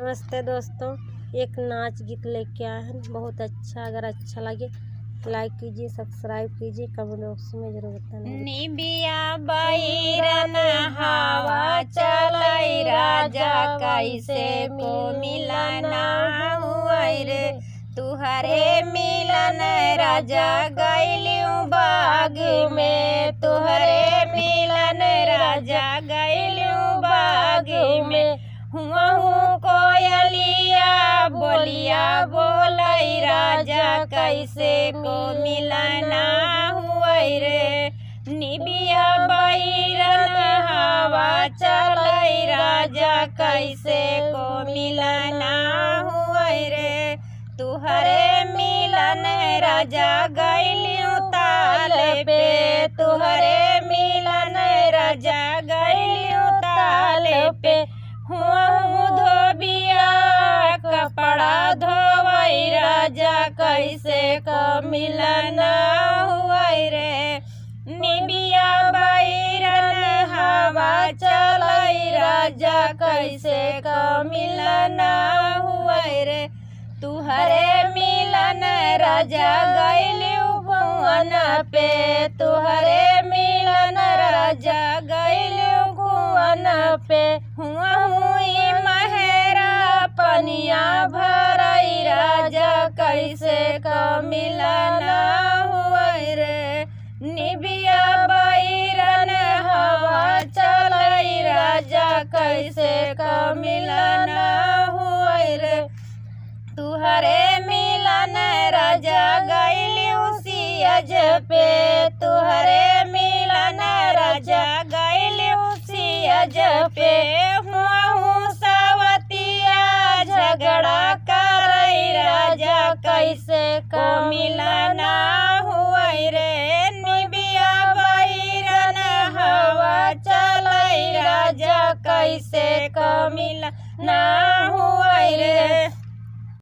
नमस्ते दोस्तों, एक नाच गीत लेके आए हैं। बहुत अच्छा, अगर अच्छा लगे लाइक कीजिए, सब्सक्राइब कीजिए, कमेंट बॉक्स में जरूर बताना। निबिया बैरन हवा चलाई राजा कैसे को मिलना हुआ रे। तुहरे मिलन राजा गैलू बाग में, तुहरे मिलन राजा गैलू बाग में। हुआ कोयलिया बोलिया बोलाई राजा कैसे को मिलना हुआ रे। निबिया बैरन हवा चलाई राजा कैसे को मिलना हुआ रे। तुहरे मिलन राजा गैलू ताल पे, तुहरे मिलन राजा गैलू ताल पे। धोबिया कपड़ा धोवई राजा कैसे को मिलना हुआ रे। निबिया बैरन हवा चलाई राजा कैसे को मिलना हुआ रे। तुहरे मिलन राजा गैलू भुवन पे, तुहरे मिलन राजा गैलू भुवन पे। हुआ हुई महरा पनिया भरई राजा कैसे को मिलना हुआ रे। निबिया बैरन हवा चलाई राजा कैसे को मिलना हुआ रे। तुहरे मिलन राजा गैलू सियज पे, तुहरे मिलन राजा गैलू सियज पे। हुआ सवतिया झगड़ा करई राजा कैसे को मिलना हुआ रे। निबिया बैरन हवा चलाई राजा कैसे को मिलना हुआ रे।